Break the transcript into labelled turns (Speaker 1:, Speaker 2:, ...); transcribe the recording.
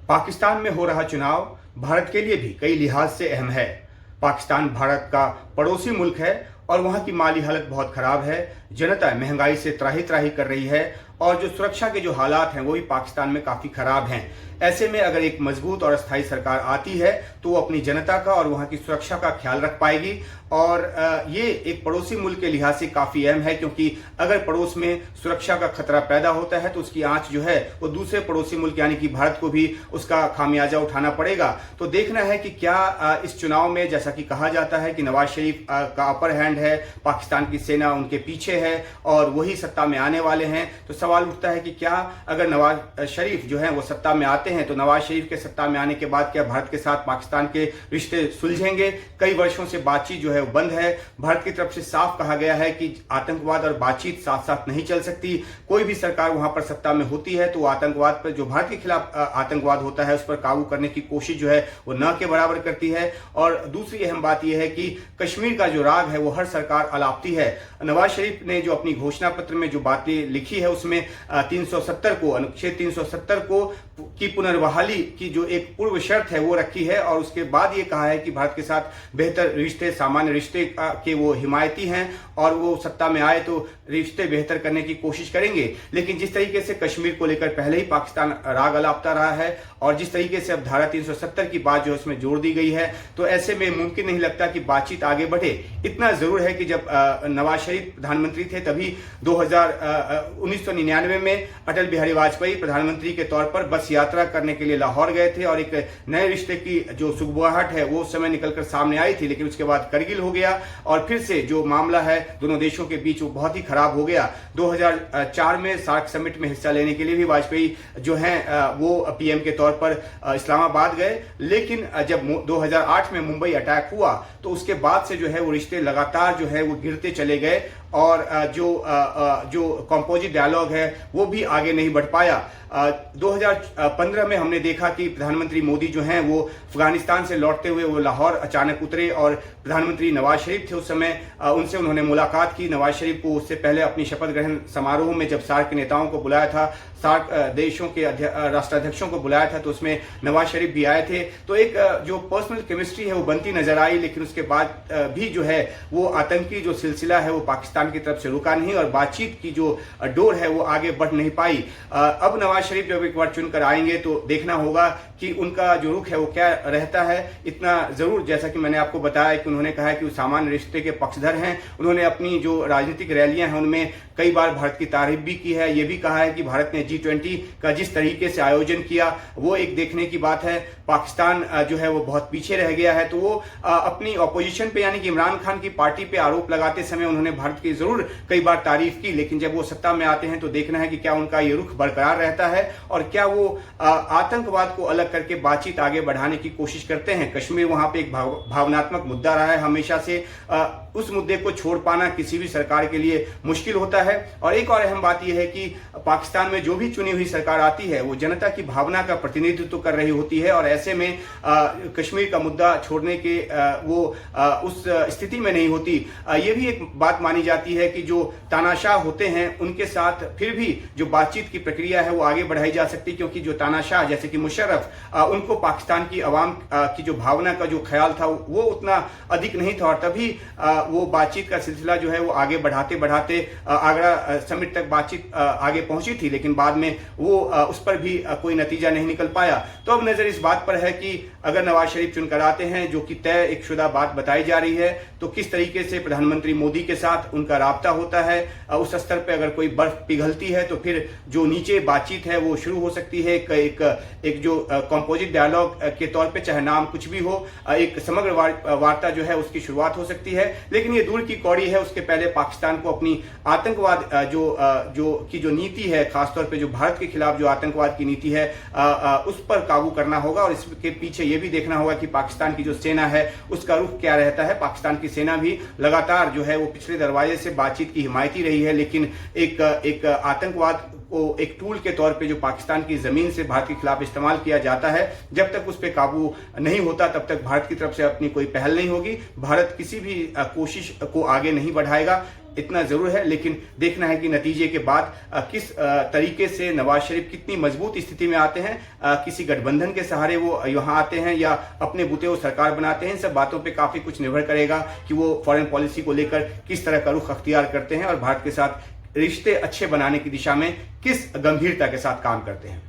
Speaker 1: पाकिस्तान में हो रहा चुनाव भारत के लिए भी कई लिहाज से अहम है। पाकिस्तान भारत का पड़ोसी मुल्क है और वहाँ की माली हालत बहुत खराब है। जनता महंगाई से त्राही त्राही कर रही है और जो सुरक्षा के जो हालात हैं वो भी पाकिस्तान में काफ़ी खराब हैं। ऐसे में अगर एक मजबूत और अस्थायी सरकार आती है तो वो अपनी जनता का और वहाँ की सुरक्षा का ख्याल रख पाएगी। और ये एक पड़ोसी मुल्क के लिहाज से काफ़ी अहम है, क्योंकि अगर पड़ोस में सुरक्षा का खतरा पैदा होता है तो उसकी आंच जो है वो दूसरे पड़ोसी मुल्क यानी कि भारत को भी उसका खामियाजा उठाना पड़ेगा। तो देखना है कि क्या इस चुनाव में, जैसा कि कहा जाता है कि नवाज शरीफ का अपर हैंड है, पाकिस्तान की सेना उनके पीछे है और वही सत्ता में आने वाले हैं, तो सवाल उठता है कि क्या अगर नवाज शरीफ जो है वो सत्ता में आते हैं तो नवाज शरीफ के सत्ता में आने के बाद क्या भारत के साथ पाकिस्तान के रिश्ते सुलझेंगे। कई वर्षों से बातचीत जो है वो बंद है। भारत की तरफ से साफ कहा गया है कि आतंकवाद और बातचीत साथ साथ नहीं चल सकती। कोई भी सरकार वहां पर सत्ता में होती है तो आतंकवाद पर, जो भारत के खिलाफ आतंकवाद होता है, उस पर काबू करने की कोशिश जो है वो न के बराबर करती है। और दूसरी अहम बात यह है कि कश्मीर का जो राग है वो हर सरकार अलापती है। नवाज शरीफ ने जो अपनी घोषणा पत्र में जो बातें लिखी है उसमें 370 को, अनुच्छेद 370 को की पुनर्बहाली की जो एक पूर्व शर्त है वो रखी है और उसके बाद ये कहा है कि भारत के साथ बेहतर रिश्ते, सामान्य रिश्ते के वो हिमायती हैं और वो सत्ता में आए तो रिश्ते बेहतर करने की कोशिश करेंगे। लेकिन जिस तरीके से कश्मीर को लेकर पहले ही पाकिस्तान राग अलापता रहा है और जिस तरीके से अब धारा 370 की बात जो है उसमें जोड़ दी गई है, तो ऐसे में मुमकिन नहीं लगता कि बातचीत आगे बढ़े। इतना जरूर है कि जब नवाज शरीफ प्रधानमंत्री थे तभी 1999 में अटल बिहारी वाजपेयी प्रधानमंत्री के तौर पर बस यात्रा करने के लिए लाहौर गए थे और एक नए रिश्ते की जो सुगबुगाहट है वो समय निकलकर सामने आई थी। लेकिन उसके बाद करगिल हो गया और फिर से जो मामला है दोनों देशों के बीच वो बहुत ही खराब हो गया। 2004 में सार्क समिट में हिस्सा लेने के लिए भी वाजपेयी जो हैं वो पीएम के तौर पर इस्लामाबाद गए। लेकिन जब 2008 में मुंबई अटैक हुआ तो उसके बाद से जो है वो रिश्ते लगातार जो है वो गिरते चले गए और जो कंपोजिट डायलॉग है वो भी आगे नहीं बढ़ पाया। 2015 में हमने देखा कि प्रधानमंत्री मोदी जो हैं वो अफगानिस्तान से लौटते हुए वो लाहौर अचानक उतरे और प्रधानमंत्री नवाज शरीफ थे उस समय, उनसे उन्होंने मुलाकात की। नवाज शरीफ को उससे पहले अपनी शपथ ग्रहण समारोह में जब सार्क के नेताओं को बुलाया था, सार्क देशों के राष्ट्राध्यक्षों को बुलाया था, तो उसमें नवाज शरीफ भी आए थे। तो एक जो पर्सनल केमिस्ट्री है वो बनती नजर आई। लेकिन उसके बाद भी जो है वो आतंकी जो सिलसिला है वो पाकिस्तान की तरफ से रुका नहीं और बातचीत की जो डोर है वो आगे बढ़ नहीं पाई। अब नवाज शरीफ जब एक बार चुनकर आएंगे तो देखना होगा कि उनका जो रुख है वो क्या रहता है। इतना जरूर, जैसा कि मैंने आपको बताया कि उन्होंने कहा है कि वो सामान्य रिश्ते के पक्षधर हैं। उन्होंने अपनी जो राजनीतिक रैलियां हैं उनमें कई बार भारत की तारीफ भी की है। ये भी कहा है कि भारत ने G20 का जिस तरीके से आयोजन किया वो एक देखने की बात है। पाकिस्तान जो है वो बहुत पीछे रह गया है। तो वो अपनी ऑपोजिशन पे यानी कि इमरान खान की पार्टी पे आरोप लगाते समय उन्होंने भारत की जरूर कई बार तारीफ की, लेकिन जब वो सत्ता में आते हैं तो देखना है कि क्या उनका ये रुख बरकरार रहता है और क्या वो आतंकवाद को अलग करके बातचीत आगे बढ़ाने की कोशिश करते हैं। कश्मीर वहां पे एक भावनात्मक मुद्दा रहा है हमेशा से। उस मुद्दे को छोड़ पाना किसी भी सरकार के लिए मुश्किल होता है। और एक और अहम बात यह है कि पाकिस्तान में जो भी चुनी हुई सरकार आती है वो जनता की भावना का प्रतिनिधित्व कर रही होती है और ऐसे में कश्मीर का मुद्दा छोड़ने के वो उस स्थिति में नहीं होती। ये भी एक बात मानी जाती है कि जो तानाशाह होते हैं उनके साथ फिर भी जो बातचीत की प्रक्रिया है वो आगे बढ़ाई जा सकती है, क्योंकि जो तानाशाह जैसे कि मुशर्रफ, उनको पाकिस्तान की आवाम की जो भावना का जो ख्याल था वो उतना अधिक नहीं था और तभी वो बातचीत का सिलसिला जो है वो आगे बढ़ाते बढ़ाते आगरा समिट तक बातचीत आगे पहुंची थी, लेकिन बाद में वो उस पर भी कोई नतीजा नहीं निकल पाया। तो अब नजर इस बात पर है कि अगर नवाज शरीफ चुनकर आते हैं, जो कि तय एक शुदा बात बताई जा रही है, तो किस तरीके से प्रधानमंत्री मोदी के साथ उनका राब्ता होता है। उस स्तर पर अगर कोई बर्फ पिघलती है तो फिर जो नीचे बातचीत है वो शुरू हो सकती है। एक जो कंपोजिट डायलॉग के तौर पे, चाहे नाम कुछ भी हो, एक समग्र वार्ता जो है उसकी शुरुआत हो सकती है। लेकिन ये दूर की कौड़ी है। उसके पहले पाकिस्तान को अपनी आतंकवाद जो नीति है, खासतौर पे जो भारत के खिलाफ जो आतंकवाद की नीति है उस पर काबू करना होगा और इसके पीछे ये भी देखना होगा कि पाकिस्तान की जो सेना है उसका रुख क्या रहता है। पाकिस्तान की सेना भी लगातार जो है वो पिछले दरवाजे से बातचीत की हिमायती रही है, लेकिन एक आतंकवाद को एक टूल के तौर पे जो पाकिस्तान की जमीन से भारत के खिलाफ इस्तेमाल किया जाता है, जब तक उस पर काबू नहीं होता तब तक भारत की तरफ से अपनी कोई पहल नहीं होगी। भारत किसी भी कोशिश को आगे नहीं बढ़ाएगा। इतना जरूर है, लेकिन देखना है कि नतीजे के बाद किस तरीके से नवाज शरीफ कितनी मजबूत स्थिति में आते हैं, किसी गठबंधन के सहारे वो यहाँ आते हैं या अपने बूते वो सरकार बनाते हैं। इन सब बातों पे काफी कुछ निर्भर करेगा कि वो फॉरेन पॉलिसी को लेकर किस तरह का रुख अख्तियार करते हैं और भारत के साथ रिश्ते अच्छे बनाने की दिशा में किस गंभीरता के साथ काम करते हैं।